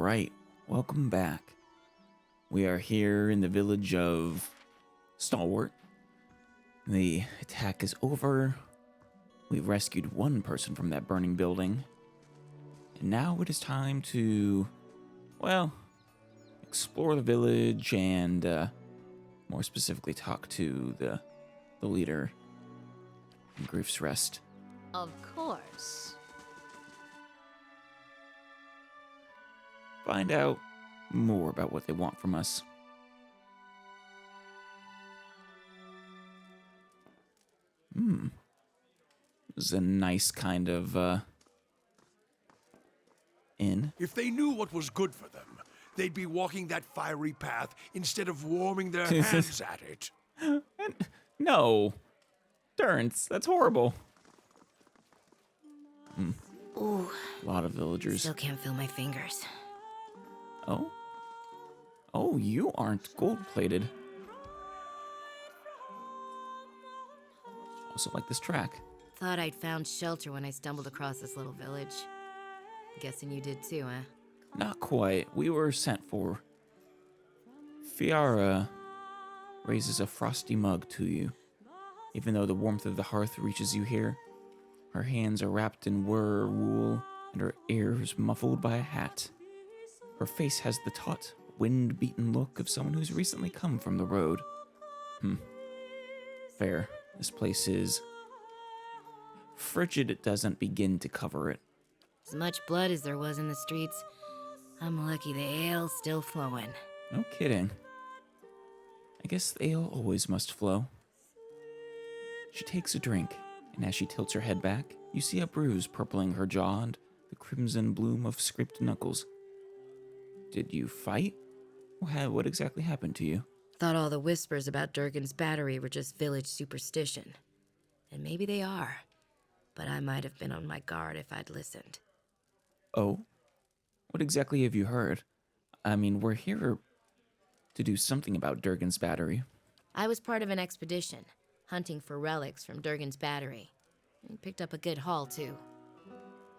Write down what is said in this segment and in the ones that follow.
right, welcome back. We are here in the village of Stalwart. The attack is over. We've rescued one person from that burning building. And now it is time to, well, explore the village and more specifically talk to the leader in Grief's Rest. Of course. Find out more about what they want from us. This is a nice kind of inn. If they knew what was good for them, they'd be walking that fiery path instead of warming their hands at it. No. Durance, that's horrible. Ooh, A lot of villagers. still can't feel my fingers. Oh? Oh, you aren't gold-plated. Also like this track. Thought I'd found shelter when I stumbled across this little village. Guessing you did too, huh? Not quite. We were sent for. Fiara raises a frosty mug to you. Even though the warmth of the hearth reaches you here, her hands are wrapped in wool and her ears muffled by a hat. Her face has the taut, wind-beaten look of someone who's recently come from the road. Fair. This place is frigid. It doesn't begin to cover it. As much blood as there was in the streets, I'm lucky the ale's still flowing. No kidding. I guess the ale always must flow. She takes a drink, and as she tilts her head back, you see a bruise purpling her jaw and the crimson bloom of scraped knuckles. Did you fight? What exactly happened to you? Thought all the whispers about Durgan's battery were just village superstition. And maybe they are. But I might have been on my guard if I'd listened. Oh? What exactly have you heard? I mean, we're here to do something about Durgan's battery. I was part of an expedition, hunting for relics from Durgan's battery. And picked up a good haul, too.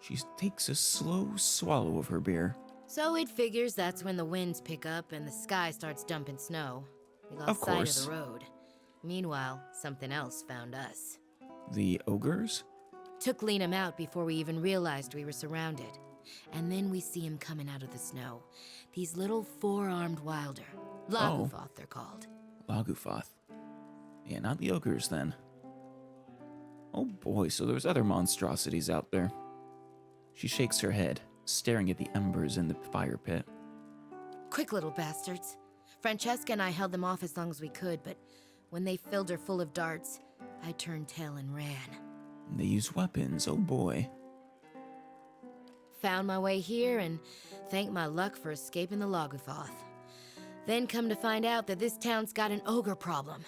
She takes a slow swallow of her beer. So it figures that's when the winds pick up and the sky starts dumping snow. We lost Of course. sight of the road. Meanwhile, something else found us. The ogres? Took Liam out before we even realized we were surrounded. And then we see him coming out of the snow. These little four-armed wilder. Lagufoth, they're called. Lagufoth. Yeah, not the ogres then. Oh boy, so there's other monstrosities out there. She shakes her head, staring at the embers in the fire pit. Quick little bastards. Francesca and I held them off as long as we could, but when they filled her full of darts, I turned tail and ran. They use weapons, oh boy. Found my way here and thanked my luck for escaping the Lagufoth. Then come to find out that this town's got an ogre problem.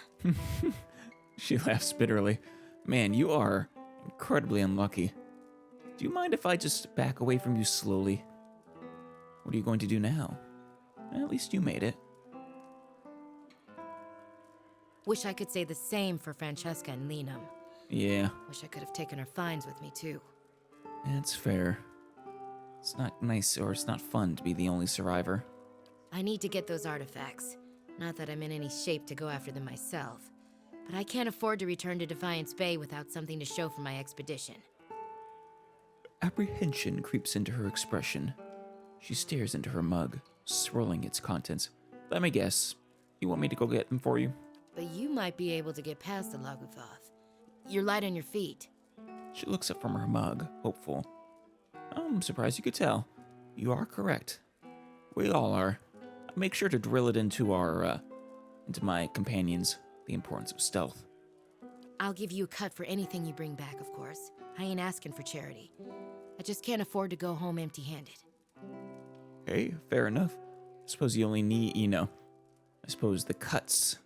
She laughs bitterly. Man, you are incredibly unlucky. Do you mind if I just back away from you slowly? What are you going to do now? Well, at least you made it. Wish I could say the same for Francesca and Liam. Yeah, Wish I could have taken her finds with me, too. that's fair. It's not nice or it's not fun to be the only survivor. I need to get those artifacts. Not that I'm in any shape to go after them myself. But I can't afford to return to Defiance Bay without something to show for my expedition. Apprehension creeps into her expression. She stares into her mug, swirling its contents. Let me guess. You want me to go get them for you? But you might be able to get past the Lagufoth. You're light on your feet. She looks up from her mug, hopeful. I'm surprised you could tell. You are correct. We all are. Make sure to drill it into my companions, the importance of stealth. I'll give you a cut for anything you bring back, of course. I ain't asking for charity. I just can't afford to go home empty-handed. Hey, fair enough. I suppose you only need, I suppose the cuts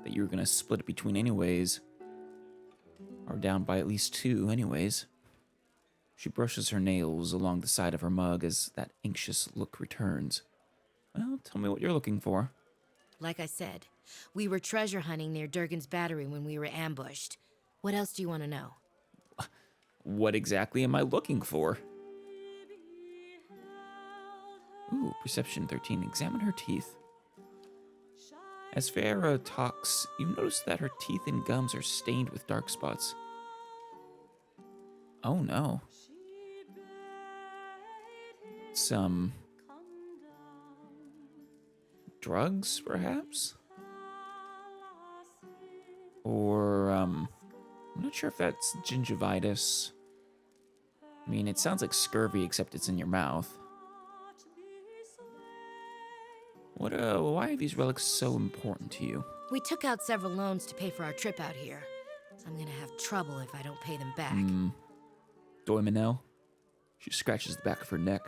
that you were gonna split it between anyways are down by at least 2 anyways. She brushes her nails along the side of her mug as that anxious look returns. Well, tell me what you're looking for. Like I said, we were treasure hunting near Durgan's battery when we were ambushed. What else do you want to know? What exactly am I looking for? Ooh, perception 13. Examine her teeth. As Farah talks, you notice that her teeth and gums are stained with dark spots. Oh no. Some drugs, perhaps? Or, I'm not sure if that's gingivitis. I mean, it sounds like scurvy, except it's in your mouth. Why are these relics so important to you? We took out several loans to pay for our trip out here. I'm gonna have trouble if I don't pay them back. Doimanel? She scratches the back of her neck.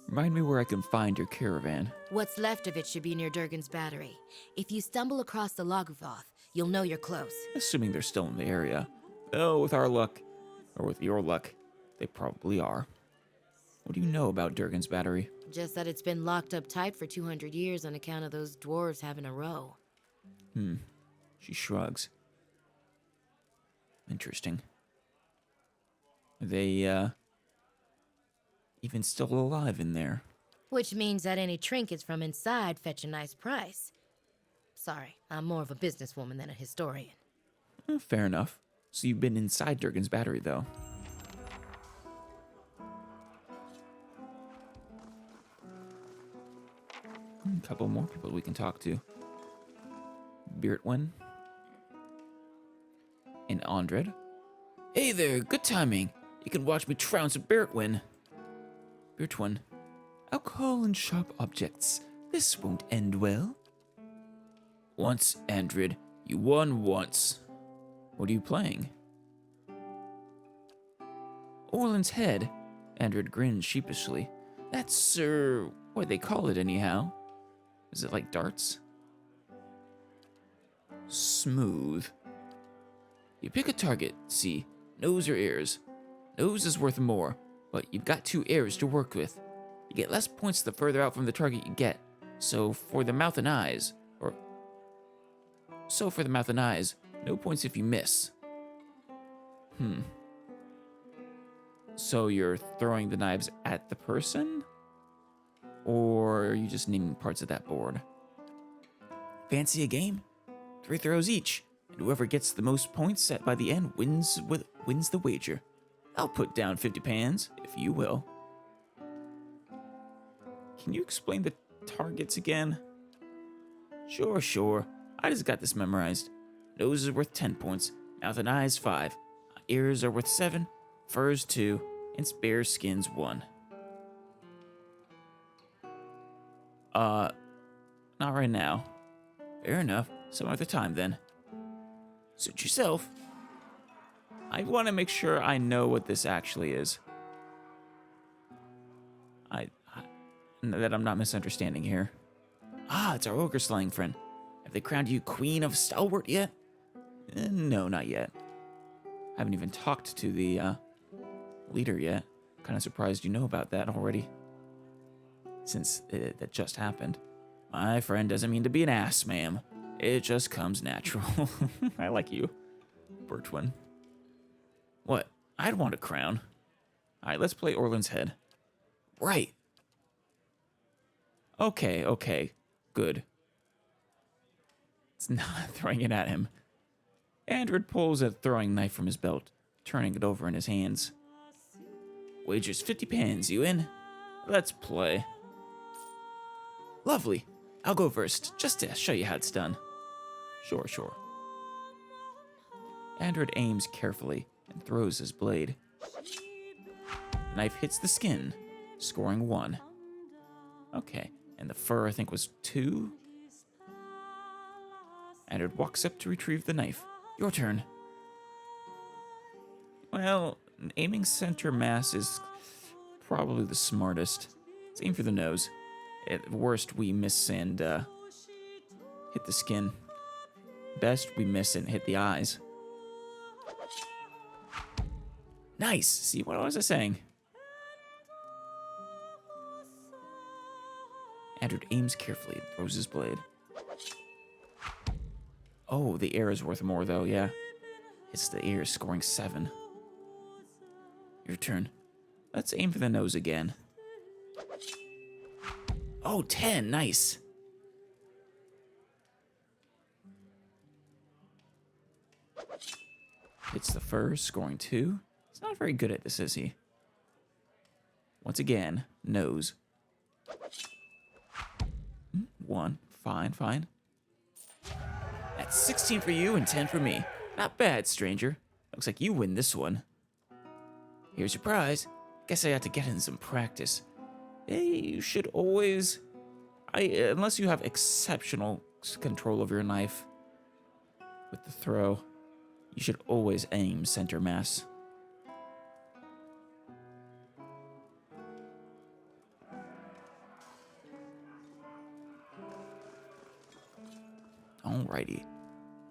Remind me where I can find your caravan. What's left of it should be near Durgan's battery. If you stumble across the Loguthoth, you'll know you're close. Assuming they're still in the area. Though, with our luck, or with your luck, they probably are. What do you know about Durgan's battery? Just that it's been locked up tight for 200 years on account of those dwarves having a row. She shrugs. Interesting. Are they, even still alive in there? Which means that any trinkets from inside fetch a nice price. Sorry, I'm more of a businesswoman than a historian. Fair enough. So you've been inside Durgan's battery, though. A couple more people we can talk to. Beertwin. And Andred. Hey there, good timing. You can watch me trounce a Beertwin. Beertwin. Alcohol and sharp objects. This won't end well. Once, Andred. You won once. What are you playing? Orland's Head. Andred grinned sheepishly. That's, what they call it anyhow. Is it like darts? Smooth. You pick a target, see, nose or ears. Nose is worth more, but you've got 2 ears to work with. You get less points the further out from the target you get. So for the mouth and eyes, no points if you miss. So you're throwing the knives at the person? Or are you just naming parts of that board? Fancy a game? 3 throws each, and whoever gets the most points set by the end wins the wager. I'll put down 50 pans, if you will. Can you explain the targets again? Sure. I just got this memorized. Nose is worth 10 points, mouth and eyes 5, ears are worth 7, furs 2, and spare skins 1. Not right now. Fair enough. Some other time, then. Suit yourself. I want to make sure I know what this actually is. That I'm not misunderstanding here. It's our ogre slang friend. Have they crowned you Queen of Stalwart yet? No, not yet. Haven't even talked to the, leader yet. Kind of surprised you know about that already. Since that just happened. My friend doesn't mean to be an ass, ma'am. It just comes natural. I like you, Bertwin. What? I'd want a crown. Alright, let's play Orland's Head. Right. Okay. Good. It's not throwing it at him. Andred pulls a throwing knife from his belt, turning it over in his hands. Wager's 50 pans, you in? Let's play. Lovely. I'll go first, just to show you how it's done. Sure. Andred aims carefully and throws his blade. The knife hits the skin, scoring 1. Okay, and the fur, I think, was 2? Andred walks up to retrieve the knife. Your turn. Well, aiming center mass is probably the smartest. Let's aim for the nose. At worst, we miss and hit the skin. Best, we miss and hit the eyes. Nice! See, what was I saying? Andred aims carefully and throws his blade. Oh, the air is worth more, though, yeah. It's the ear, scoring 7. Your turn. Let's aim for the nose again. Oh, 10. Nice. Hits the first, scoring 2. He's not very good at this, is he? Once again, nose. 1. Fine. That's 16 for you and 10 for me. Not bad, stranger. Looks like you win this one. Here's your prize. Guess I ought to get in some practice. Hey, you should always... unless you have exceptional control of your knife with the throw, you should always aim center mass. Alrighty.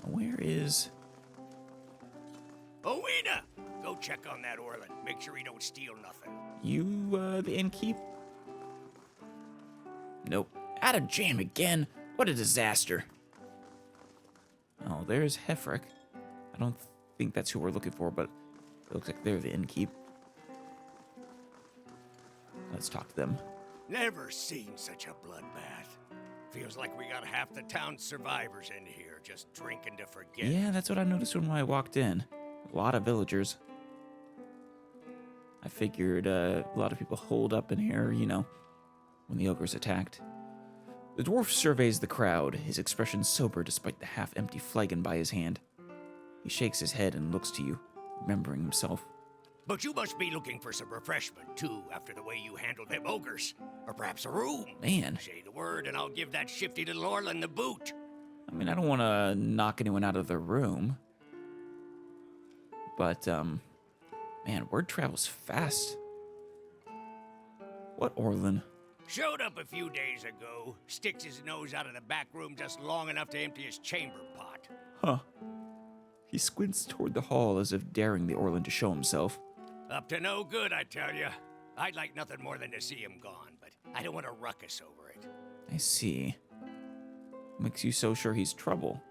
Where is... Owena! Go check on that Orland. Make sure he don't steal nothing. You, the innkeep? Nope. Out of jam again? What a disaster. Oh, there's Hefrick. I don't think that's who we're looking for, but it looks like they're the innkeep. Let's talk to them. Never seen such a bloodbath. Feels like we got half the town's survivors in here, just drinking to forget. Yeah, that's what I noticed when I walked in. A lot of villagers. I figured a lot of people holed up in here, you know, when the ogres attacked. The dwarf surveys the crowd, his expression sober despite the half-empty flagon by his hand. He shakes his head and looks to you, remembering himself. But you must be looking for some refreshment, too, after the way you handled them ogres. Or perhaps a room. Man. Say the word, and I'll give that shifty little Orland the boot. I mean, I don't want to knock anyone out of their room. But, man, word travels fast. What Orland? Showed up a few days ago. Sticks his nose out of the back room just long enough to empty his chamber pot. Huh. He squints toward the hall as if daring the Orland to show himself. Up to no good, I tell you. I'd like nothing more than to see him gone, but I don't want to ruckus over it. I see. Makes you so sure he's trouble.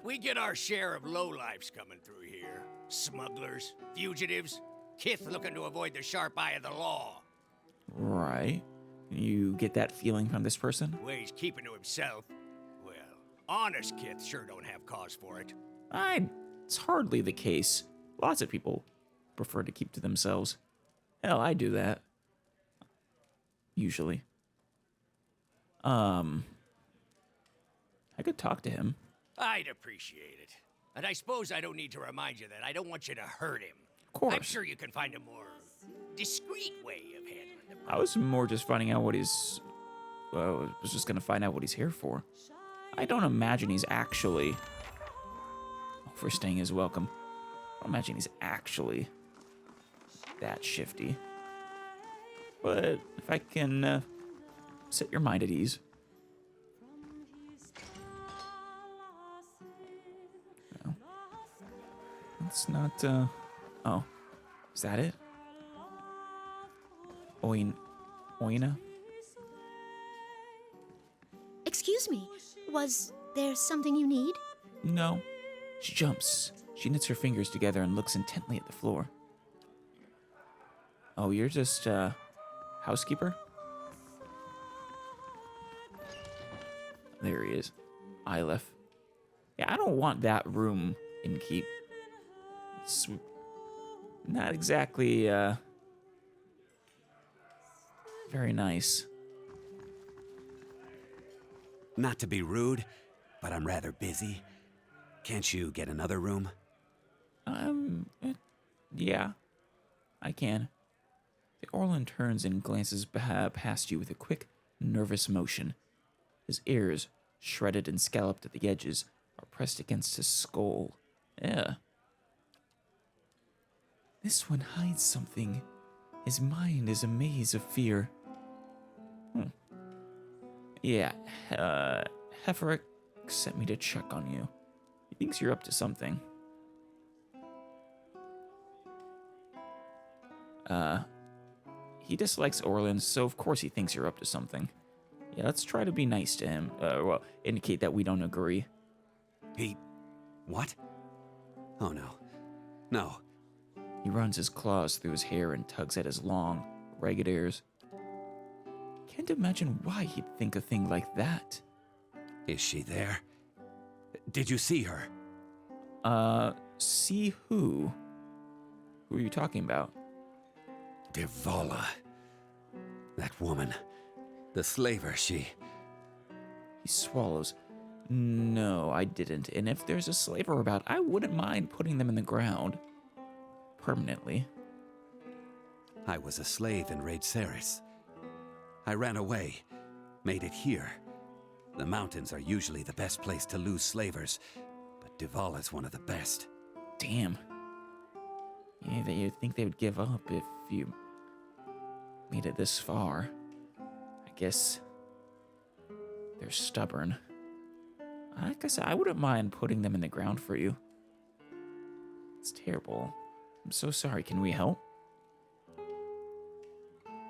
We get our share of lowlifes coming through here. Smugglers, fugitives, kith looking to avoid the sharp eye of the law. Right. You get that feeling from this person? The way he's keeping to himself. Well, honest kith sure don't have cause for it. It's hardly the case. Lots of people prefer to keep to themselves. Hell, I do that. Usually. I could talk to him. I'd appreciate it. And I suppose I don't need to remind you that I don't want you to hurt him. Of course. I'm sure you can find a more discreet way of handling the I was more just finding out what he's... Well, I was just going to find out what he's here for. I don't imagine he's actually... Overstaying his welcome. I don't imagine he's actually that shifty. But if I can set your mind at ease. No. It's not, oh. Is that it? Oina? Excuse me, was there something you need? No. She jumps. She knits her fingers together and looks intently at the floor. Oh, you're just, housekeeper? There he is. Ilef. Yeah, I don't want that room in keep. It's not exactly, very nice. Not to be rude, but I'm rather busy. Can't you get another room? Yeah, I can. The Orland turns and glances past you with a quick, nervous motion. His ears, shredded and scalloped at the edges, are pressed against his skull. Yeah. This one hides something. His mind is a maze of fear. Yeah, Heferick sent me to check on you. He thinks you're up to something. He dislikes Orland, so of course he thinks you're up to something. Yeah, let's try to be nice to him. Well, indicate that we don't agree. He... what? Oh no. No. He runs his claws through his hair and tugs at his long, ragged ears. Can't imagine why he'd think a thing like that. Is she there? Did you see her? See who? Who are you talking about? Devala. That woman. The slaver, she... He swallows. No, I didn't. And if there's a slaver about, I wouldn't mind putting them in the ground. Permanently. I was a slave in Raid Ceres. I ran away, made it here. The mountains are usually the best place to lose slavers, but Devala's one of the best. Damn. Yeah, you'd think they would give up if you made it this far. I guess they're stubborn. Like I said, I wouldn't mind putting them in the ground for you. It's terrible. I'm so sorry. Can we help?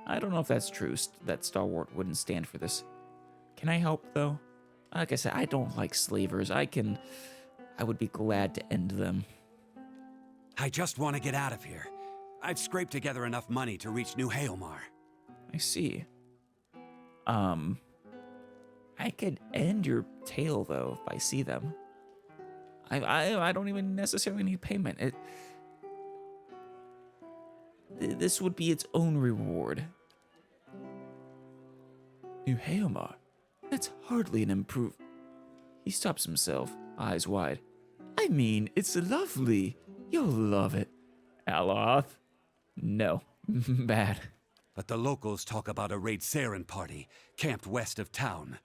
I don't know if that's true, that Stalwart wouldn't stand for this. Can I help, though? Like I said, I don't like slavers. I would be glad to end them. I just want to get out of here. I've scraped together enough money to reach New Haelmar. I see. I could end your tale, though, if I see them. I don't even necessarily need payment. This would be its own reward. New Haelmar? That's hardly an improve. He stops himself, eyes wide. I mean, it's lovely. You'll love it. Aloth? No. Bad. But the locals talk about a Raid Saren party, camped west of town.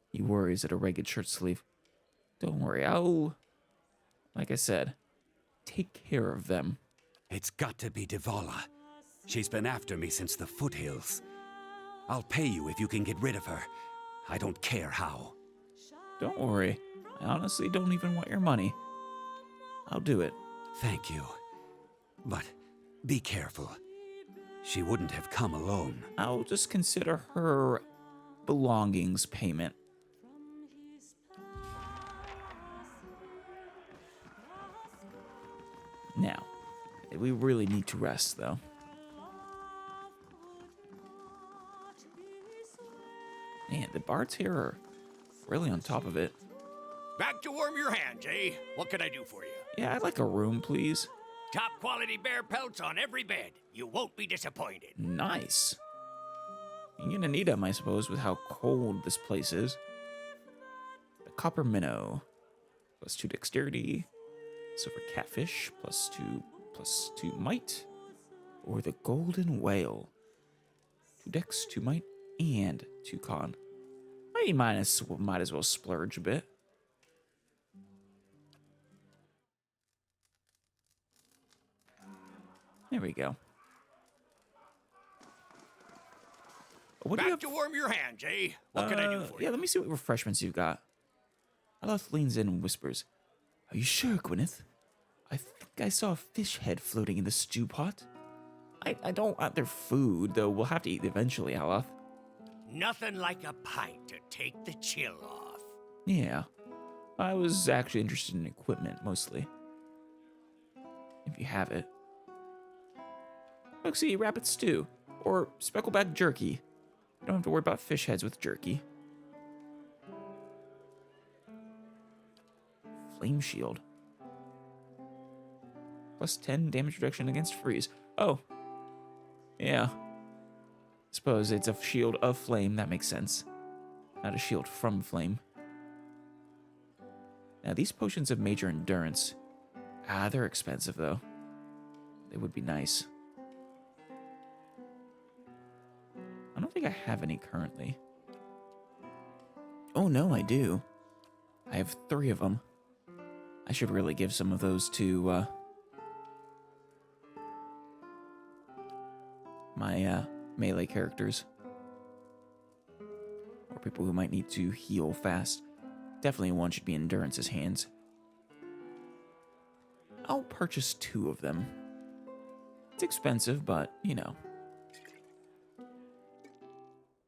He worries at a ragged shirt sleeve. Don't worry, like I said, take care of them. It's got to be Devala. She's been after me since the foothills. I'll pay you if you can get rid of her. I don't care how. Don't worry. I honestly don't even want your money. I'll do it. Thank you. But be careful. She wouldn't have come alone. I'll just consider her belongings payment. Now, we really need to rest, though. Man, the bards here are really on top of it. Back to warm your hands, eh? What can I do for you? Yeah, I'd like a room, please. Top quality bear pelts on every bed. You won't be disappointed. Nice. You're gonna need them, I suppose, with how cold this place is. The copper minnow. +2 dexterity. Silver catfish. +2 might. Or the golden whale. 2 dex, 2 might, and 2 con. I might as well splurge a bit. There we go. What do you have? Back to warm your hands, eh? What can I do for you? Yeah, let me see what refreshments you've got. Aloth leans in and whispers, "Are you sure, Gwyneth? I think I saw a fish head floating in the stew pot. I don't want their food, though we'll have to eat eventually, Aloth." Nothing like a pint to take the chill off. Yeah. I was actually interested in equipment, mostly. If you have it. Look, see, rabbit stew. Or speckleback jerky. You don't have to worry about fish heads with jerky. Flame shield. +10 damage reduction against freeze. Oh. Yeah. Suppose it's a shield of flame. That makes sense. Not a shield from flame. Now, these potions have major endurance. They're expensive, though. They would be nice. I don't think I have any currently. Oh, no, I do. I have 3 of them. I should really give some of those to, my, melee characters. Or people who might need to heal fast. Definitely one should be Endurance's hands. I'll purchase 2 of them. It's expensive, but, you know.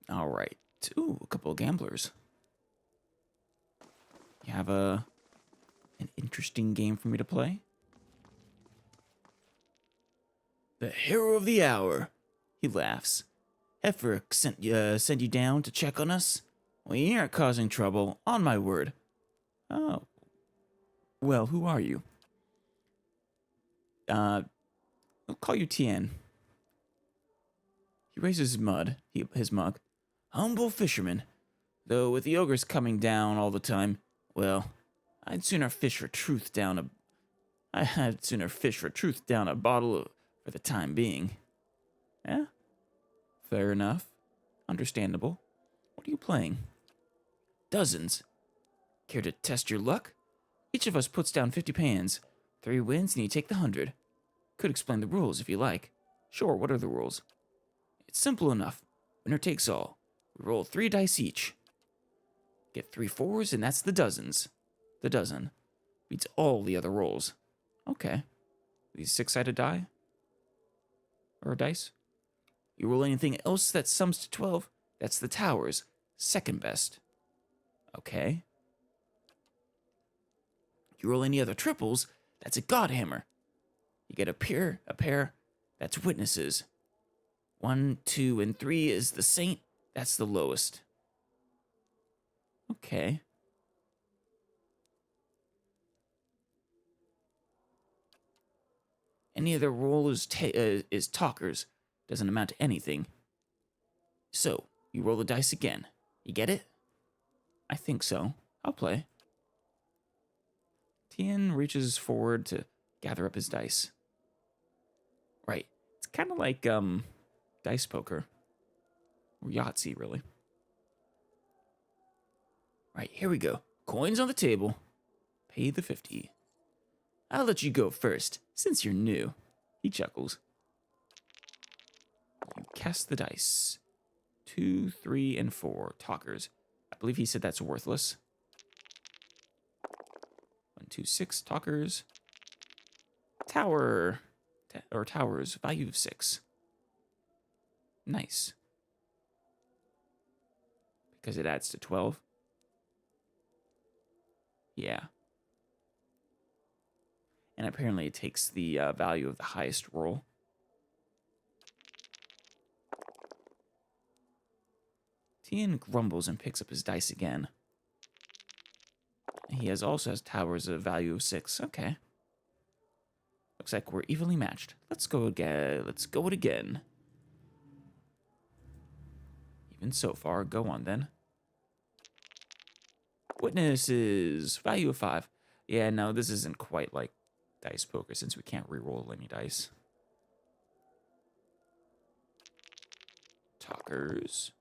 Alright. Ooh, a couple of gamblers. You have an interesting game for me to play? The hero of the hour. He laughs. Heifer sent you down to check on us? Well, you aren't causing trouble, on my word. Oh. Well, who are you? I'll call you Tien. He raises his mug. Humble fisherman. Though with the ogres coming down all the time, well, I'd sooner fish for truth down a bottle for the time being. Yeah? Fair enough. Understandable. What are you playing? Dozens. Care to test your luck? Each of us puts down 50 pans. 3 wins and you take the 100. Could explain the rules if you like. Sure, what are the rules? It's simple enough. Winner takes all. We roll 3 dice each. Get 3 4s and that's the dozens. The dozen. Beats all the other rolls. Okay. These 6-sided die? Or dice? You roll anything else that sums to 12, that's the towers. Second best. Okay. You roll any other triples, that's a godhammer. You get a pair, that's witnesses. 1, 2, and 3 is the saint, that's the lowest. Okay. Any other roll is talkers. Doesn't amount to anything. So, you roll the dice again. You get it? I think so. I'll play. Tien reaches forward to gather up his dice. Right. It's kind of like, dice poker. Or Yahtzee, really. Right, here we go. Coins on the table. Pay the 50. I'll let you go first, since you're new. He chuckles. You cast the dice. 2, 3, and 4. Talkers. I believe he said that's worthless. 1, 2, 6. Talkers. Tower. Towers. Value of 6. Nice. Because it adds to 12. Yeah. And apparently it takes the value of the highest roll. Tien grumbles and picks up his dice again. He also has towers of value of 6. Okay. Looks like we're evenly matched. Let's go again. Let's go it again. Even so far, go on then. Witnesses. Value of 5. Yeah, no, this isn't quite like dice poker since we can't reroll any dice. Talkers.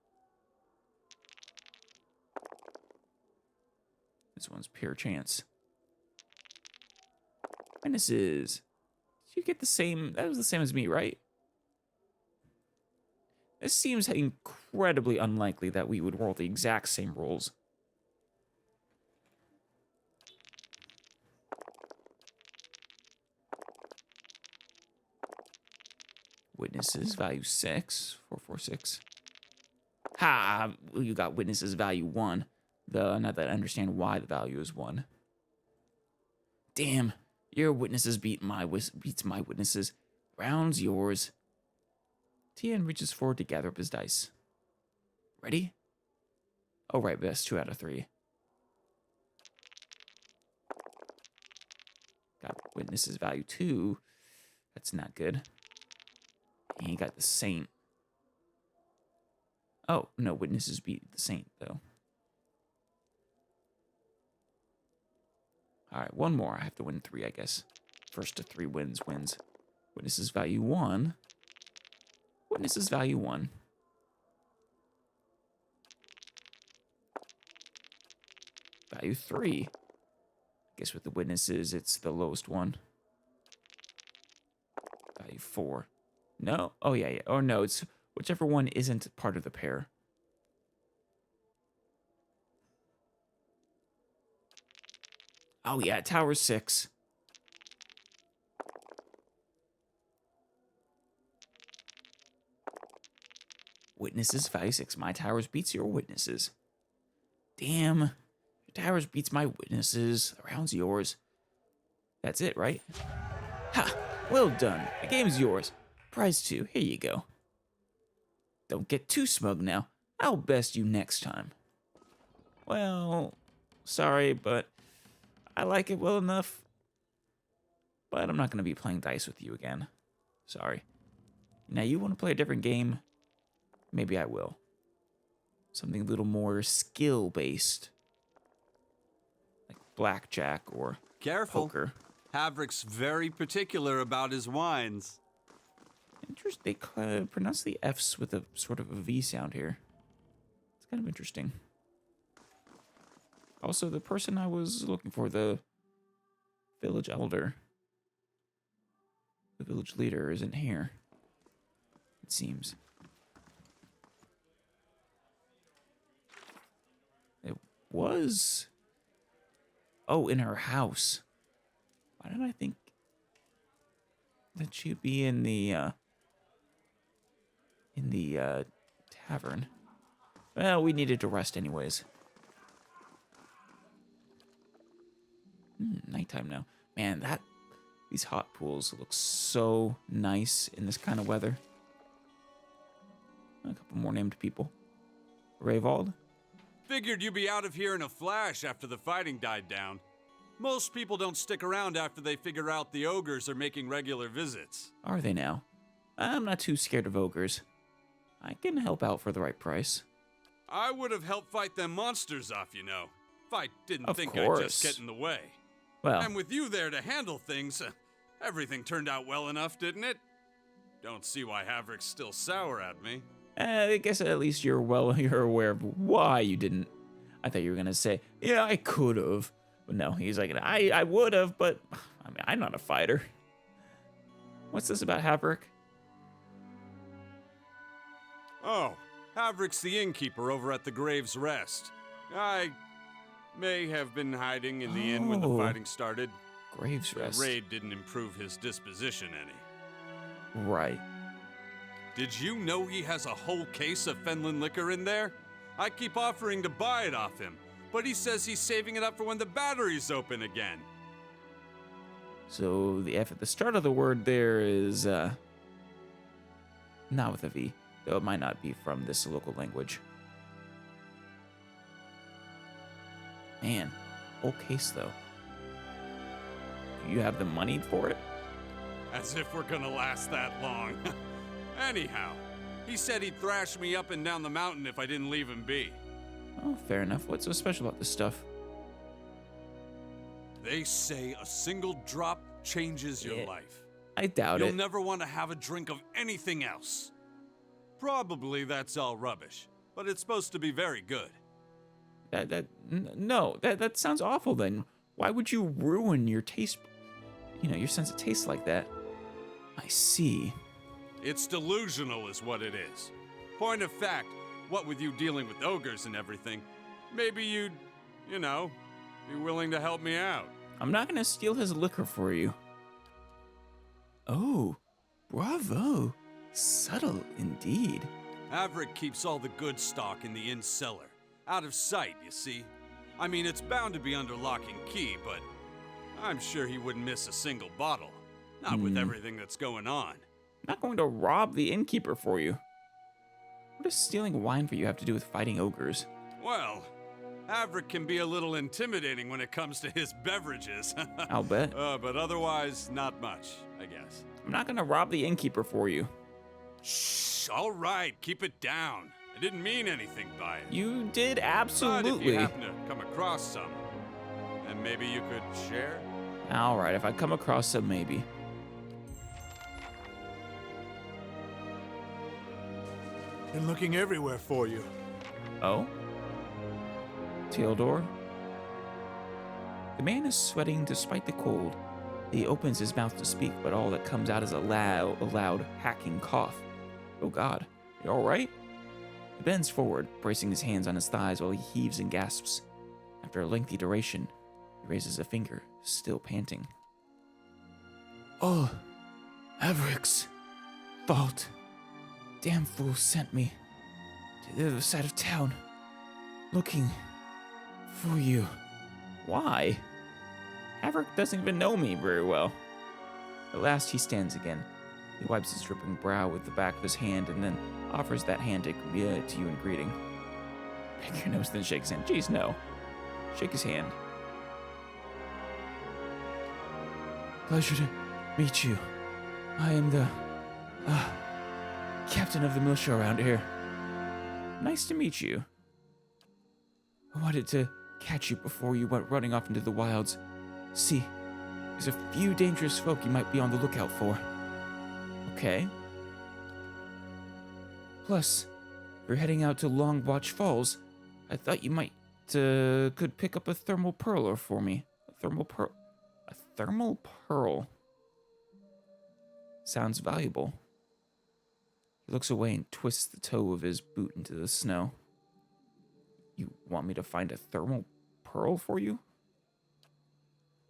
This one's pure chance. Witnesses. Did you get the same? That was the same as me, right? This seems incredibly unlikely that we would roll the exact same rolls. Witnesses, value 6. 4, 4, 6. Ha! You got witnesses, value 1. Not that I understand why the value is 1. Damn, your witnesses beats my witnesses. Round's yours. Tien reaches forward to gather up his dice. Ready? Oh, right, best 2 out of 3. Got witnesses, value 2. That's not good. And he got the saint. Oh, no, witnesses beat the saint, though. Alright, one more. I have to win 3, I guess. First to 3 wins. Witnesses value 1. Witnesses value 1. Value 3. I guess with the witnesses, it's the lowest one. Value 4. No? Oh, yeah. Oh, no, it's whichever one isn't part of the pair. Oh, yeah, tower 6. Witnesses, value 6. My towers beats your witnesses. Damn. Your towers beats my witnesses. The round's yours. That's it, right? Ha! Well done. The game's yours. Prize 2. Here you go. Don't get too smug now. I'll best you next time. Well, sorry, but I like it well enough. But I'm not going to be playing dice with you again. Sorry. Now, you want to play a different game? Maybe I will. Something a little more skill-based. Like blackjack or Careful. poker. Havrick's very particular about his wines. Interesting. They pronounce the F's with a sort of a V sound here. It's kind of interesting. Also, the person I was looking for, the village elder, the village leader, isn't here. It seems. It was. Oh, in her house. Why did I think that she'd be in the tavern? Well, we needed to rest anyways. Nighttime now. Man, these hot pools look so nice in this kind of weather. A couple more named people. Rayvald? Figured you'd be out of here in a flash after the fighting died down. Most people don't stick around after they figure out the ogres are making regular visits. Are they now? I'm not too scared of ogres. I can help out for the right price. I would have helped fight them monsters off, you know. If I didn't Of think course. I'd just get in the way. Well, And with you there to handle things, everything turned out well enough, didn't it? Don't see why Havrick's still sour at me. I guess at least you're aware of why you didn't. I thought you were gonna say, yeah, I could have. But no, he's like, I would have, but I mean, I'm not a fighter. What's this about Havrick? Oh, Havrick's the innkeeper over at the Grave's Rest. I may have been hiding in the inn when the Oh. fighting started. Graves The Rest. raid didn't improve his disposition any. Right. Did you know he has a whole case of Fenland liquor in there? I keep offering to buy it off him, but he says he's saving it up for when the battery's open again. So the F at the start of the word there is not with a V, though it might not be from this local language. Man, whole case though. Do you have the money for it? As if we're gonna last that long. Anyhow, he said he'd thrash me up and down the mountain if I didn't leave him be. Oh, fair enough. What's so special about this stuff? They say a single drop changes your Yeah, life. I doubt You'll it. never want to have a drink of anything else. Probably that's all rubbish, but it's supposed to be very good. No, that sounds awful then. Why would you ruin your taste, your sense of taste like that? I see. It's delusional is what it is. Point of fact, what with you dealing with ogres and everything, maybe you'd, be willing to help me out. I'm not gonna steal his liquor for you. Oh, bravo. Subtle indeed. Havrick keeps all the good stock in the inn cellar. Out of sight, you see. I mean, it's bound to be under lock and key, but I'm sure he wouldn't miss a single bottle. Not with everything that's going on. I'm not going to rob the innkeeper for you. What does stealing wine for you have to do with fighting ogres? Well, Havrick can be a little intimidating when it comes to his beverages. I'll bet. But otherwise, not much, I guess. I'm not going to rob the innkeeper for you. Shh, all right, keep it down. I didn't mean anything by it. You did But if absolutely. you happen to come across some, then maybe you could share? All right, if I come across some, maybe. Been looking everywhere for you. Oh? Teodor? The man is sweating despite the cold. He opens his mouth to speak, but all that comes out is a loud hacking cough. Oh God, you all right? He bends forward, bracing his hands on his thighs while he heaves and gasps. After a lengthy duration, he raises a finger, still panting. Oh, Havrick's fault. Damn fool sent me to the other side of town, looking for you. Why? Havrick doesn't even know me very well. At last he stands again. He wipes his dripping brow with the back of his hand and then offers that hand to you in greeting. Pick your nose, then shakes hand. Jeez, no. Shake his hand. Pleasure to meet you. I am the captain of the militia around here. Nice to meet you. I wanted to catch you before you went running off into the wilds. See, there's a few dangerous folk you might be on the lookout for. Okay. Plus, if you're heading out to Long Watch Falls, I thought you might could pick up a thermal pearler for me. A thermal pearl. Sounds valuable. He looks away and twists the toe of his boot into the snow. You want me to find a thermal pearl for you?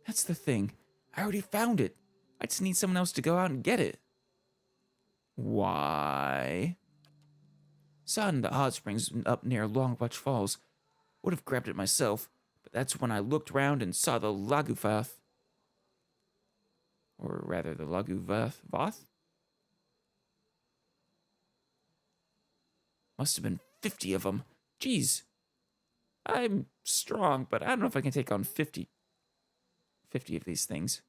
That's the thing. I already found it. I just need someone else to go out and get it. Why? Saw it in the hot springs up near Longwatch Falls. Would have grabbed it myself, but that's when I looked round and saw the Laguvath. Or rather, the Laguvath? Must have been 50 of them. Jeez. I'm strong, but I don't know if I can take on 50 of these things.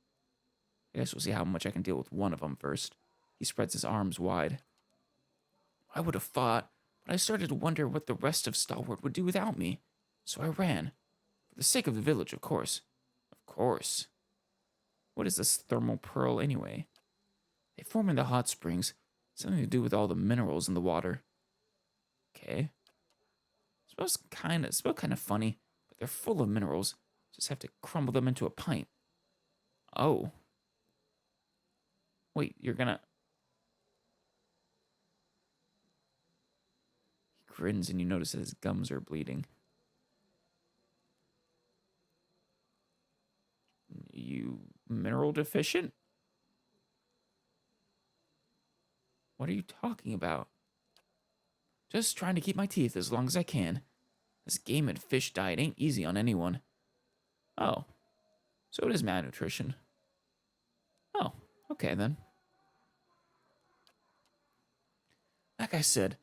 I guess we'll see how much I can deal with one of them first. He spreads his arms wide. I would have fought, but I started to wonder what the rest of Stalwart would do without me. So I ran. For the sake of the village, of course. Of course. What is this thermal pearl anyway? They form in the hot springs. Something to do with all the minerals in the water. Okay. Smells kind of funny, but they're full of minerals. Just have to crumble them into a pint. Oh. Wait, you're gonna... He grins and you notice that his gums are bleeding. You mineral deficient? What are you talking about? Just trying to keep my teeth as long as I can. This game and fish diet ain't easy on anyone. Oh, so it is malnutrition. Oh, okay then. Like I said,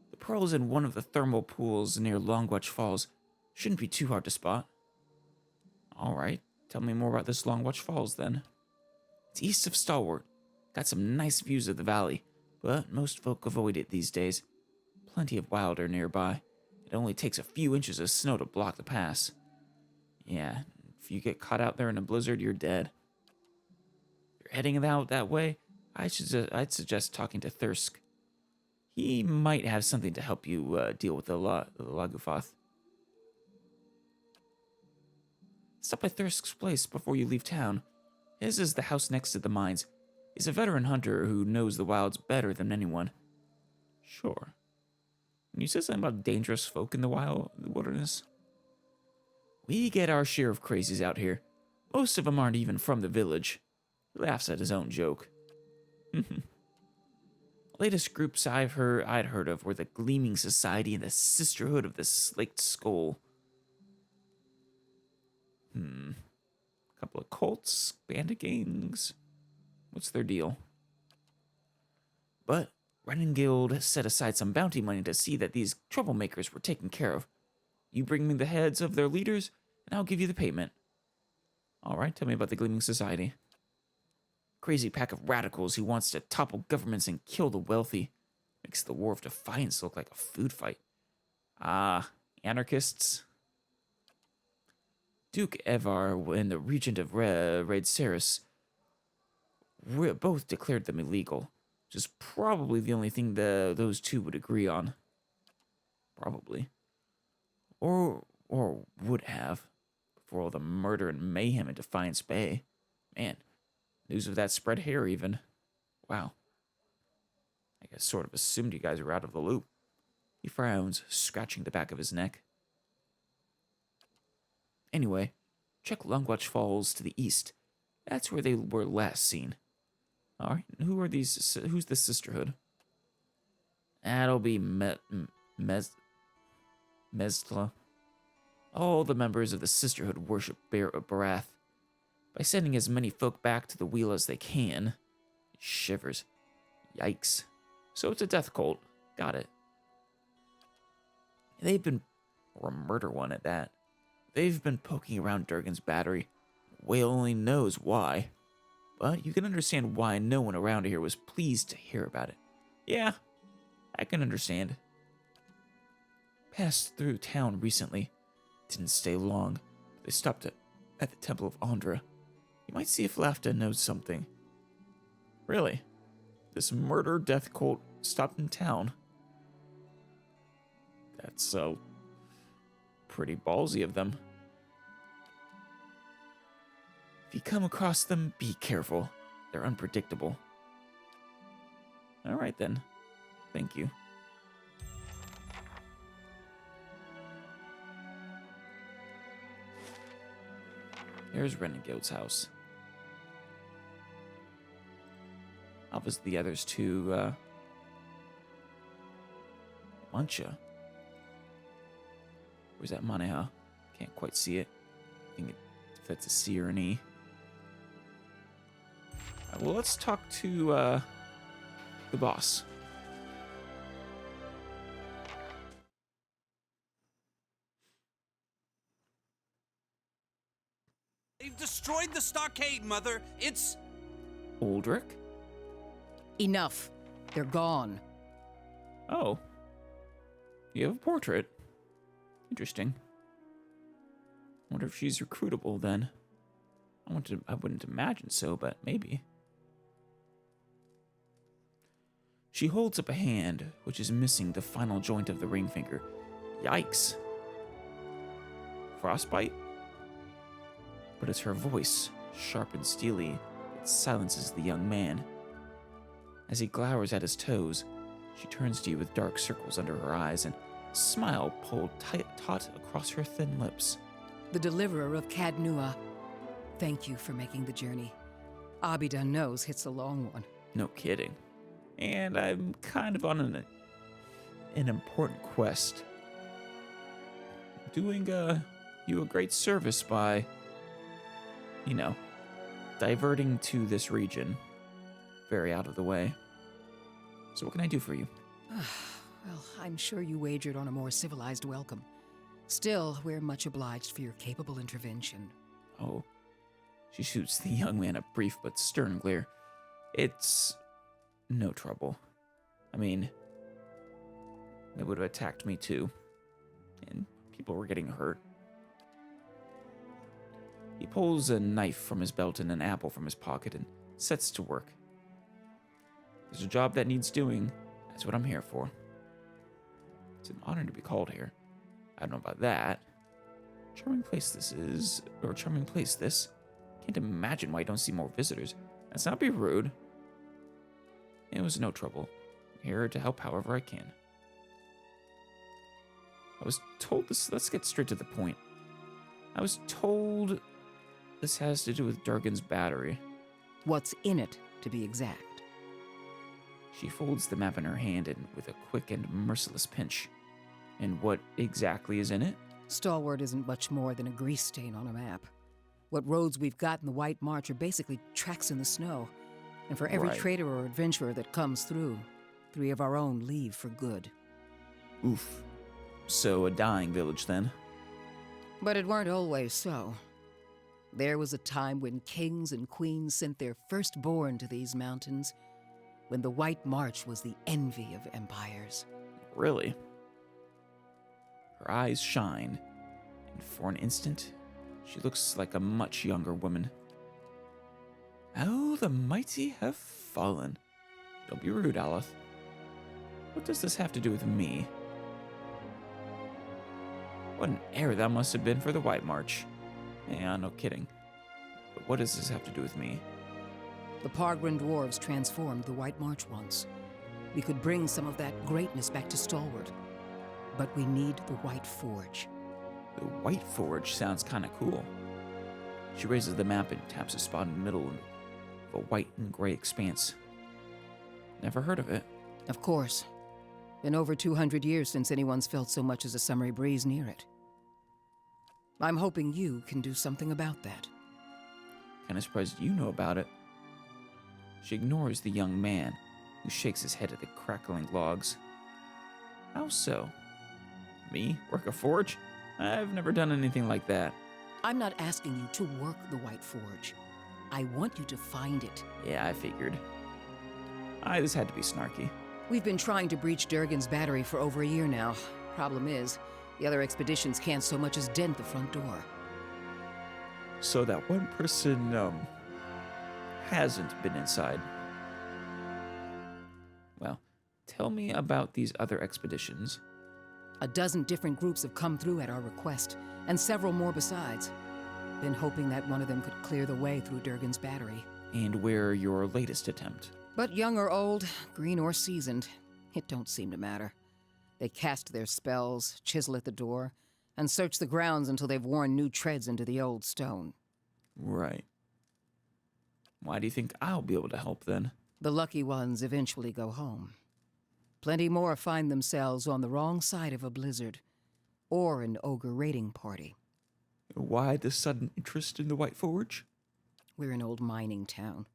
the pearl's in one of the thermal pools near Longwatch Falls. Shouldn't be too hard to spot. Alright, tell me more about this Longwatch Falls then. It's east of Stalwart. Got some nice views of the valley, but most folk avoid it these days. Plenty of wilder nearby. It only takes a few inches of snow to block the pass. Yeah, if you get caught out there in a blizzard, you're dead. If you're heading out that way, I'd suggest talking to Thirsk. He might have something to help you deal with the Laguvath. Stop by Thirsk's place before you leave town. His is the house next to the mines. He's a veteran hunter who knows the wilds better than anyone. Sure. And you said something about dangerous folk in the wilderness? We get our share of crazies out here. Most of them aren't even from the village. He laughs at his own joke. The latest groups I'd heard of were the Gleaming Society and the Sisterhood of the Slaked Skull. A couple of cults, bandit gangs. What's their deal? But Renningild set aside some bounty money to see that these troublemakers were taken care of. You bring me the heads of their leaders, and I'll give you the payment. All right, tell me about the Gleaming Society. Crazy pack of radicals who wants to topple governments and kill the wealthy. Makes the War of Defiance look like a food fight. Anarchists. Duke Evar and the Regent of Raid-Ceres both declared them illegal, which is probably the only thing those two would agree on. Probably. Or would have, before all the murder and mayhem in Defiance Bay. Man, news of that spread here even. Wow. I guess sort of assumed you guys were out of the loop. He frowns, scratching the back of his neck. Anyway, check Longwatch Falls to the east. That's where they were last seen. Alright, who's the Sisterhood? That'll be Meztla. All the members of the Sisterhood worship Barath. By sending as many folk back to the wheel as they can. It shivers. Yikes. So it's a death cult. Got it. They've been, or a murder one at that. They've been poking around Durgan's battery. Whale only knows why. But you can understand why no one around here was pleased to hear about it. Yeah, I can understand. Passed through town recently. Didn't stay long. They stopped at the Temple of Andra. You might see if Lafta knows something. Really? This murder death cult stopped in town? That's pretty ballsy of them. If you come across them, be careful. They're unpredictable. Alright then. Thank you. There's Renegade's house. Obviously the others to Mancha. Where's that Maneha? Can't quite see it. I think if that's a C or an E. Well, let's talk to the boss. They've destroyed the stockade, Mother. It's... Uldric? Enough. They're gone. Oh. You have a portrait. Interesting. Wonder if she's recruitable then. I wouldn't imagine so, but maybe. She holds up a hand, which is missing the final joint of the ring finger. Yikes. Frostbite? But it's her voice, sharp and steely, that silences the young man. As he glowers at his toes, she turns to you with dark circles under her eyes and a smile pulled taut across her thin lips. The deliverer of Cadnua. Thank you for making the journey. Abidan knows it's a long one. No kidding. And I'm kind of on an important quest. Doing you a great service by, diverting to this region. Very out of the way. So what can I do for you? Well, I'm sure you wagered on a more civilized welcome. Still, we're much obliged for your capable intervention. Oh. She shoots the young man a brief but stern glare. It's no trouble. I mean, they would have attacked me too. And people were getting hurt. He pulls a knife from his belt and an apple from his pocket and sets to work. There's a job that needs doing. That's what I'm here for. It's an honor to be called here. I don't know about that. Charming place this. Can't imagine why I don't see more visitors. Let's not be rude. It was no trouble. I'm here to help however I can. I was told this. Let's get straight to the point. I was told this has to do with Durgan's battery. What's in it, to be exact? She folds the map in her hand and with a quick and merciless pinch. And what exactly is in it? Stalwart isn't much more than a grease stain on a map. What roads we've got in the White March are basically tracks in the snow. And for every trader or adventurer that comes through, 3 of our own leave for good. Oof. So a dying village then. But it weren't always so. There was a time when kings and queens sent their firstborn to these mountains, when the White March was the envy of empires. Really? Her eyes shine, and for an instant, she looks like a much younger woman. Oh, the mighty have fallen. Don't be rude, Aleth. What does this have to do with me? What an error that must have been for the White March. Yeah, no kidding. But what does this have to do with me? The Pargrin dwarves transformed the White March once. We could bring some of that greatness back to Stalwart. But we need the White Forge. The White Forge sounds kind of cool. She raises the map and taps a spot in the middle of a white and gray expanse. Never heard of it. Of course. Been over 200 years since anyone's felt so much as a summery breeze near it. I'm hoping you can do something about that. Kinda surprised you know about it. She ignores the young man, who shakes his head at the crackling logs. How so? Me? Work a forge? I've never done anything like that. I'm not asking you to work the White Forge. I want you to find it. Yeah, I figured. This had to be snarky. We've been trying to breach Durgan's battery for over a year now. Problem is, the other expeditions can't so much as dent the front door. So that one person, hasn't been inside. Well, tell me about these other expeditions. A dozen different groups have come through at our request, and several more besides. Been hoping that one of them could clear the way through Durgan's battery. And where your latest attempt? But young or old, green or seasoned, it don't seem to matter. They cast their spells, chisel at the door, and search the grounds until they've worn new treads into the old stone. Right. Why do you think I'll be able to help then? The lucky ones eventually go home. Plenty more find themselves on the wrong side of a blizzard, or an ogre raiding party. Why the sudden interest in the White Forge? We're an old mining town.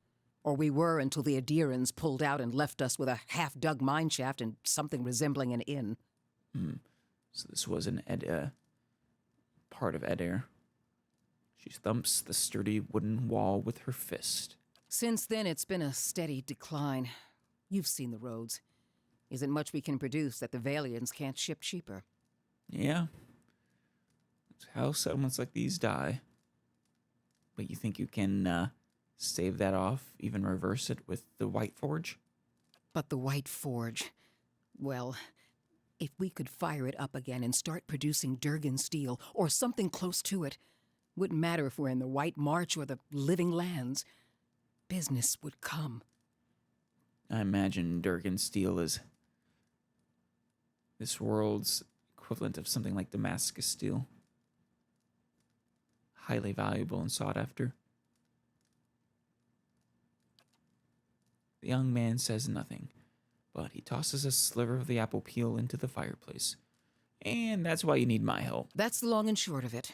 Or we were until the Adirans pulled out and left us with a half-dug mine shaft and something resembling an inn. So this was an part of Edair. She thumps the sturdy wooden wall with her fist. Since then, it's been a steady decline. You've seen the roads. Isn't much we can produce that the Valians can't ship cheaper. Yeah. That's how settlements like these die. But you think you can stave that off, even reverse it with the White Forge? But the White Forge... Well, if we could fire it up again and start producing Durgan steel, or something close to it, wouldn't matter if we're in the White March or the Living Lands. Business would come. I imagine Durgan steel is this world's equivalent of something like Damascus steel. Highly valuable and sought after. The young man says nothing, but he tosses a sliver of the apple peel into the fireplace. And that's why you need my help. That's the long and short of it.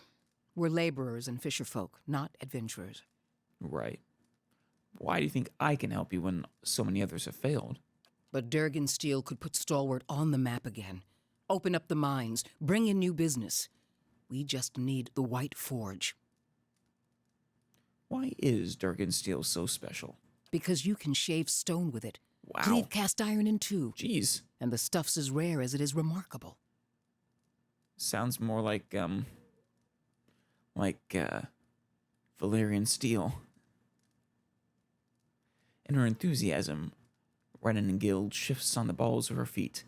We're laborers and fisherfolk, not adventurers. Right. Why do you think I can help you when so many others have failed? But Durgan steel could put Stalwart on the map again. Open up the mines, bring in new business. We just need the White Forge. Why is Durgan steel so special? Because you can shave stone with it. Wow. Cleave cast iron in two. Jeez. And the stuff's as rare as it is remarkable. Sounds more like Valyrian steel. In her enthusiasm, Renangild shifts on the balls of her feet.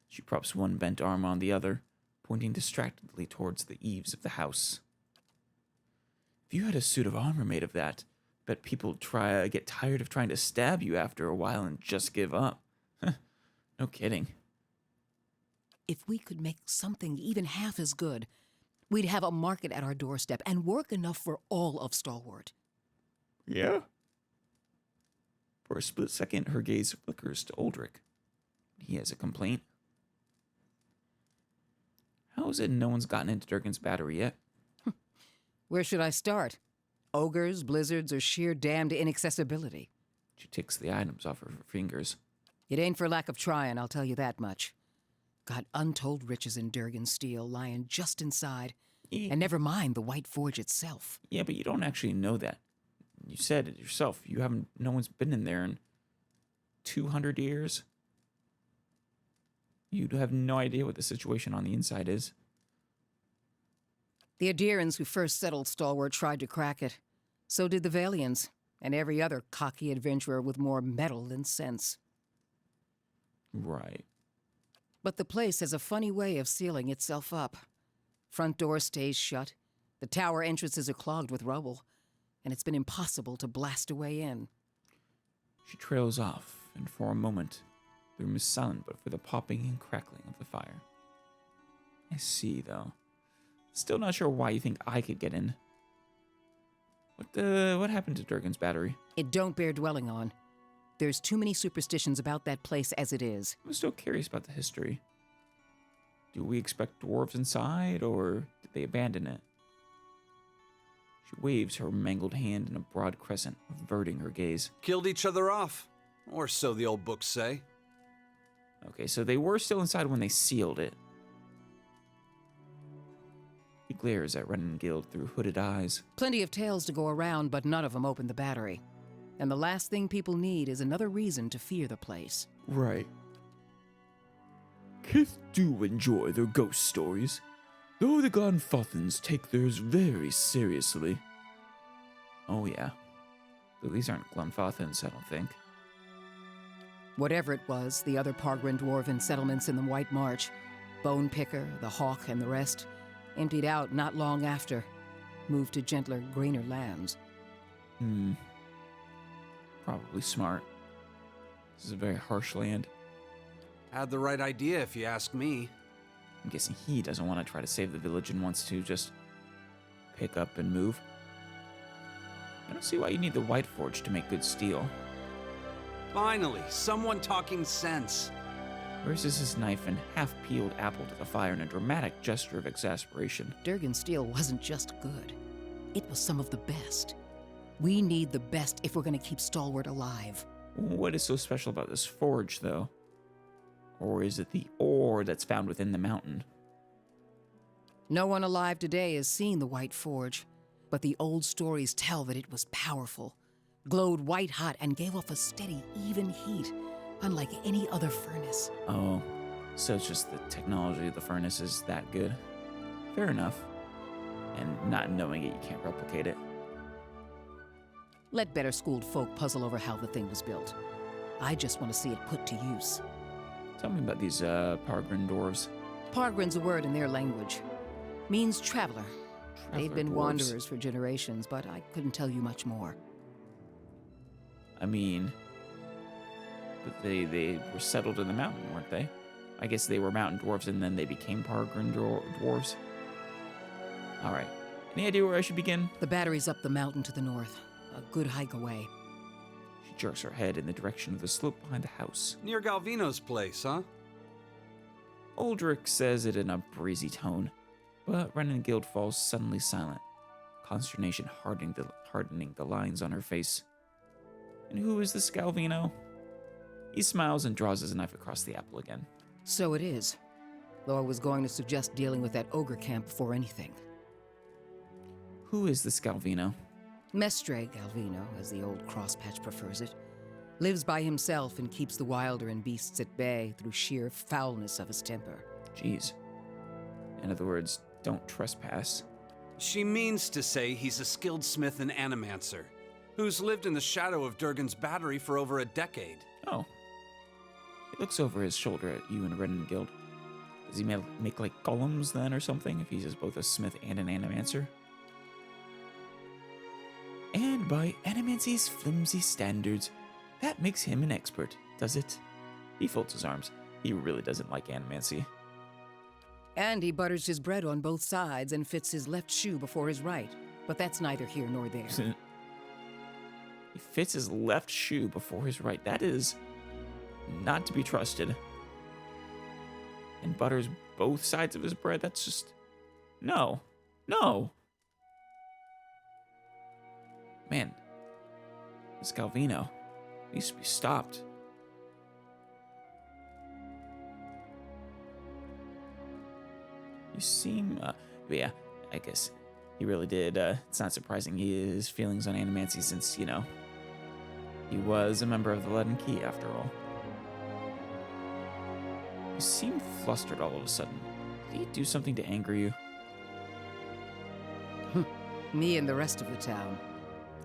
She props one bent arm on the other, pointing distractedly towards the eaves of the house. If you had a suit of armor made of that, bet people get tired of trying to stab you after a while and just give up. No kidding. If we could make something even half as good, we'd have a market at our doorstep and work enough for all of Stalwart. Yeah? For a split second, her gaze flickers to Uldric. He has a complaint. How is it no one's gotten into Durgan's battery yet? Where should I start? Ogres, blizzards, or sheer damned inaccessibility? She ticks the items off her fingers. It ain't for lack of trying, I'll tell you that much. Got untold riches in Durgan steel lying just inside. Yeah. And never mind the White Forge itself. Yeah, but you don't actually know that. You said it yourself. No one's been in there in 200 years. You have no idea what the situation on the inside is. The Adirans who first settled Stalwart tried to crack it. So did the Valians, and every other cocky adventurer with more metal than sense. Right. But the place has a funny way of sealing itself up. Front door stays shut, the tower entrances are clogged with rubble, and it's been impossible to blast a way in. She trails off, and for a moment, the room is silent but for the popping and crackling of the fire. I see, though. Still not sure why you think I could get in. What happened to Durgan's battery? It don't bear dwelling on. There's too many superstitions about that place as it is. I'm still curious about the history. Do we expect dwarves inside, or did they abandon it? She waves her mangled hand in a broad crescent, averting her gaze. Killed each other off, or so the old books say. Okay, so they were still inside when they sealed it. He glares at Renengild through hooded eyes. Plenty of tales to go around, but none of them opened the battery. And the last thing people need is another reason to fear the place. Right. Kith do enjoy their ghost stories, though the Glanfothans take theirs very seriously. Oh yeah. Though these aren't Glanfothans, I don't think. Whatever it was, the other Pargrin dwarven settlements in the White March, Bone Picker, the Hawk, and the rest, emptied out not long after, moved to gentler, greener lands. Probably smart. This is a very harsh land. Had the right idea, if you ask me. I'm guessing he doesn't want to try to save the village and wants to just pick up and move. I don't see why you need the White Forge to make good steel. Finally, someone talking sense. Raises his knife and half-peeled apple to the fire in a dramatic gesture of exasperation. Durgan steel wasn't just good. It was some of the best. We need the best if we're going to keep Stalwart alive. What is so special about this forge, though? Or is it the ore that's found within the mountain? No one alive today has seen the White Forge, but the old stories tell that it was powerful, glowed white-hot, and gave off a steady, even heat, unlike any other furnace. Oh, so it's just the technology of the furnace is that good. Fair enough. And not knowing it, you can't replicate it. Let better-schooled folk puzzle over how the thing was built. I just want to see it put to use. Tell me about these Pargrin dwarves. Pargrin's a word in their language. Means traveler. They've been dwarves. wanderers for generations, but I couldn't tell you much more. I mean, but they were settled in the mountain, weren't they? I guess they were mountain dwarves and then they became Pargrin dwarves. All right. Any idea where I should begin? The battery's up the mountain to the north. A good hike away. She jerks her head in the direction of the slope behind the house. Near Galvino's place, huh? Uldric says it in a breezy tone, but Renengild falls suddenly silent, consternation hardening the lines on her face. And who is this Galvino? He smiles and draws his knife across the apple again. So it is. Though I was going to suggest dealing with that ogre camp before anything. Who is this Galvino? Mestre Galvino, as the old crosspatch prefers it, lives by himself and keeps the wilder and beasts at bay through sheer foulness of his temper. Jeez. In other words, don't trespass. She means to say he's a skilled smith and animancer, who's lived in the shadow of Durgan's battery for over a decade. Oh. He looks over his shoulder at you and Renengild. Does he make like golems then or something if he's just both a smith and an animancer? And by animancy's flimsy standards, that makes him an expert, does it? He folds his arms. He really doesn't like animancy. And he butters his bread on both sides and fits his left shoe before his right. But that's neither here nor there. He fits his left shoe before his right. That is not to be trusted. And butters both sides of his bread. That's just... No. No. Man. This Galvino needs to be stopped. You seem... yeah, I guess he really did. It's not surprising his feelings on animancy since, you know, he was a member of the Leaden Key after all. You seem flustered all of a sudden. Did he do something to anger you? Me and the rest of the town.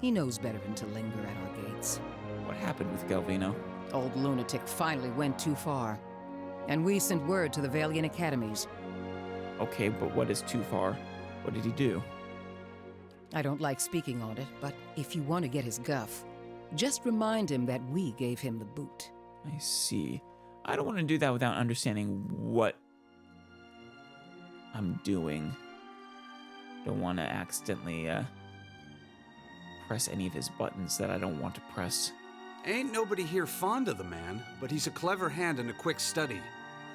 He knows better than to linger at our gates. What happened with Galvino? Old lunatic finally went too far. And we sent word to the Valiant Academies. Okay, but what is too far? What did he do? I don't like speaking on it, but if you want to get his guff, just remind him that we gave him the boot. I see. I don't want to do that without understanding what I'm doing. Don't want to accidentally press any of his buttons that I don't want to press. Ain't nobody here fond of the man, but he's a clever hand and a quick study.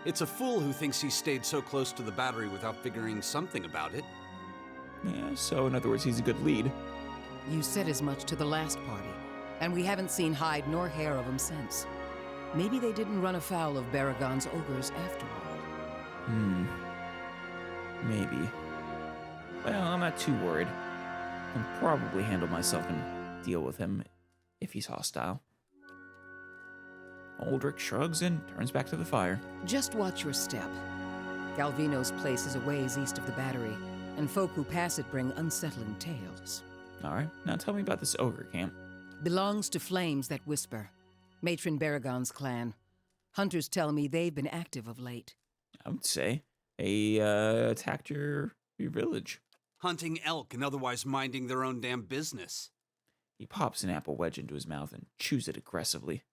It's a fool who thinks he stayed so close to the battery without figuring something about it. Yeah, so in other words, he's a good lead. You said as much to the last party, and we haven't seen hide nor hair of him since. Maybe they didn't run afoul of Baragon's ogres after all. Maybe. Well, I'm not too worried. I can probably handle myself and deal with him if he's hostile. Aldrich shrugs and turns back to the fire. Just watch your step. Galvino's place is a ways east of the battery, and folk who pass it bring unsettling tales. All right, now tell me about this ogre camp. Belongs to Flames That Whisper, Matron Baragon's clan. Hunters tell me they've been active of late. I would say they attacked your village. Hunting elk and otherwise minding their own damn business. He pops an apple wedge into his mouth and chews it aggressively.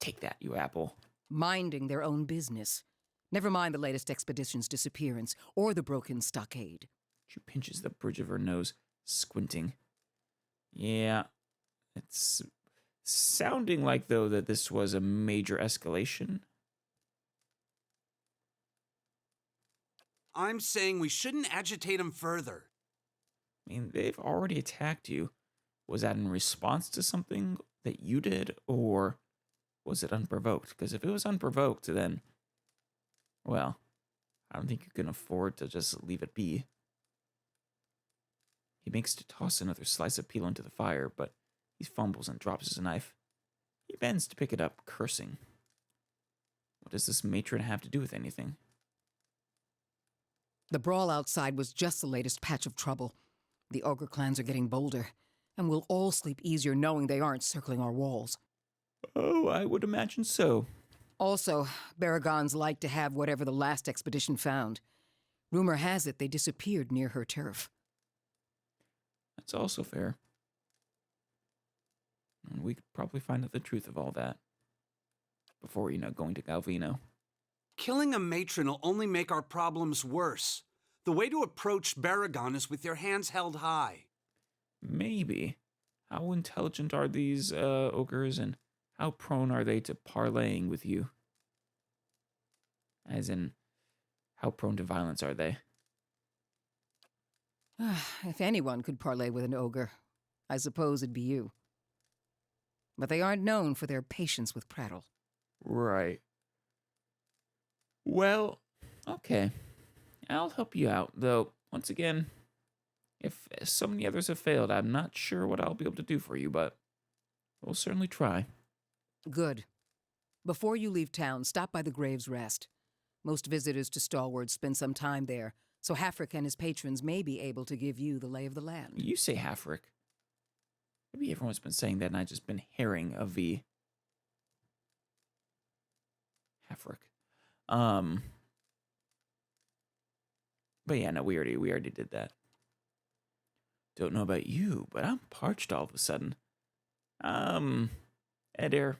Take that, you apple. Minding their own business. Never mind the latest expedition's disappearance or the broken stockade. She pinches the bridge of her nose, squinting. Yeah, it's sounding like, though, that this was a major escalation. I'm saying we shouldn't agitate him further. I mean, they've already attacked you. Was that in response to something that you did, or was it unprovoked? Because if it was unprovoked, then, well, I don't think you can afford to just leave it be. He makes to toss another slice of peel into the fire, but he fumbles and drops his knife. He bends to pick it up, cursing. What does this matron have to do with anything? The brawl outside was just the latest patch of trouble. The ogre clans are getting bolder, and we'll all sleep easier knowing they aren't circling our walls. Oh, I would imagine so. Also, Baragons like to have whatever the last expedition found. Rumor has it they disappeared near her turf. That's also fair. And we could probably find out the truth of all that before, going to Galvino. Killing a matron will only make our problems worse. The way to approach Baragon is with your hands held high. Maybe. How intelligent are these ogres, and how prone are they to parlaying with you? As in, how prone to violence are they? If anyone could parlay with an ogre, I suppose it'd be you. But they aren't known for their patience with prattle. Right. Well, okay. I'll help you out, though, once again, if so many others have failed, I'm not sure what I'll be able to do for you, but we'll certainly try. Good. Before you leave town, stop by the Grave's Rest. Most visitors to Stalwart spend some time there, so Hafric and his patrons may be able to give you the lay of the land. You say Hafric. Maybe everyone's been saying that and I've just been hearing of the Hafric. But yeah, no, we already did that. Don't know about you, but I'm parched all of a sudden. Adair,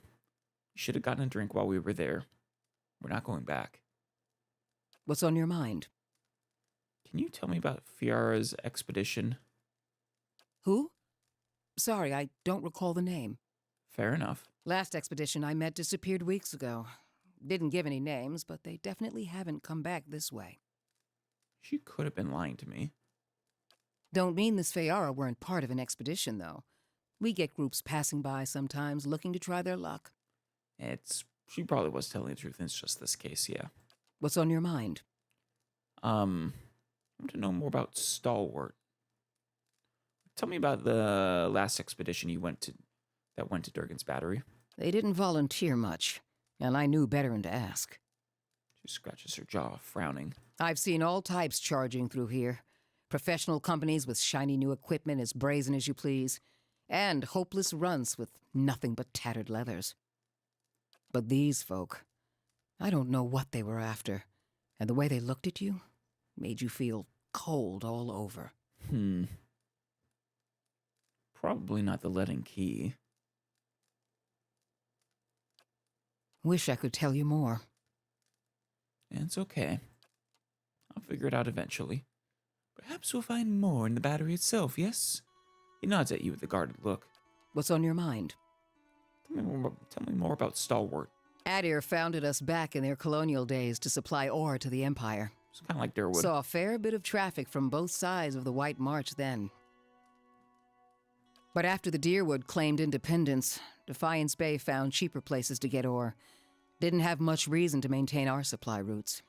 you should have gotten a drink while we were there. We're not going back. What's on your mind? Can you tell me about Fiara's expedition? Who? Sorry, I don't recall the name. Fair enough. Last expedition I met disappeared weeks ago. Didn't give any names, but they definitely haven't come back this way. She could have been lying to me. Don't mean the Sfeara weren't part of an expedition, though. We get groups passing by sometimes looking to try their luck. She probably was telling the truth. It's just this case, yeah. What's on your mind? I want to know more about Stalwart. Tell me about the last expedition that went to Durgan's Battery. They didn't volunteer much, and I knew better than to ask. She scratches her jaw, frowning. I've seen all types charging through here. Professional companies with shiny new equipment as brazen as you please, and hopeless runts with nothing but tattered leathers. But these folk, I don't know what they were after, and the way they looked at you made you feel cold all over. Probably not the leaden key. Wish I could tell you more. It's okay. I'll figure it out eventually. Perhaps we'll find more in the battery itself, yes? He nods at you with a guarded look. What's on your mind? Tell me more about Stalwart. Adir founded us back in their colonial days to supply ore to the Empire. It's kind of like Durwood. Saw a fair bit of traffic from both sides of the White March then. But after the Deerwood claimed independence, Defiance Bay found cheaper places to get ore, Didn't have much reason to maintain our supply routes.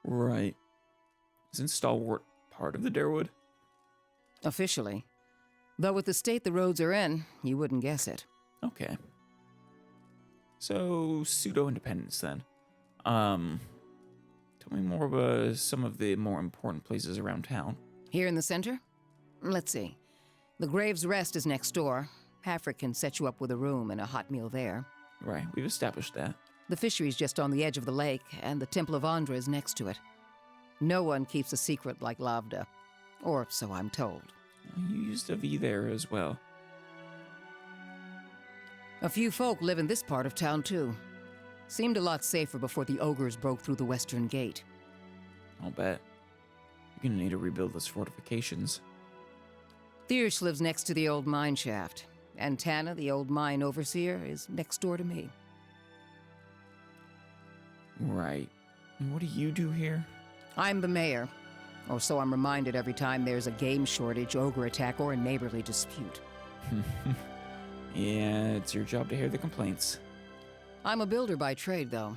Right. Isn't Stalwart part of the Darewood? Officially. Though with the state the roads are in, you wouldn't guess it. Okay. So, pseudo-independence then. Tell me more about some of the more important places around town. Here in the center? Let's see. The Grave's Rest is next door. Hafric can set you up with a room and a hot meal there. Right, we've established that. The fishery's just on the edge of the lake, and the Temple of Andra is next to it. No one keeps a secret like Lavda. Or so I'm told. You used a V there as well. A few folk live in this part of town, too. Seemed a lot safer before the ogres broke through the western gate. I'll bet. You're gonna need to rebuild those fortifications. Thiersch lives next to the old mine shaft, and Tana, the old mine overseer, is next door to me. Right. And what do you do here? I'm the mayor, or so I'm reminded every time there's a game shortage, ogre attack, or a neighborly dispute. Yeah, it's your job to hear the complaints. I'm a builder by trade, though.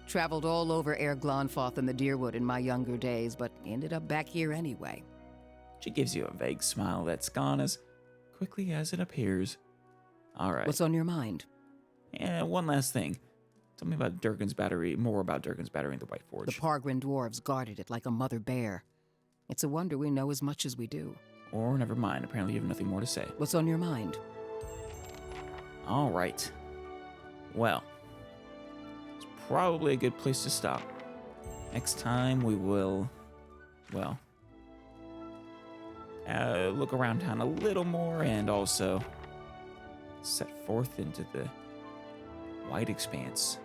Traveled all over Air Glonfoth and the Deerwood in my younger days, but ended up back here anyway. She gives you a vague smile that's gone as quickly as it appears. All right. What's on your mind? And one last thing. Tell me about Durgan's Battery, more about Durgan's Battery in the White Forge. The Pargrin dwarves guarded it like a mother bear. It's a wonder we know as much as we do. Or never mind, apparently you have nothing more to say. What's on your mind? All right. Well, it's probably a good place to stop. Next time we will, well, look around town a little more and also set forth into the wide expanse.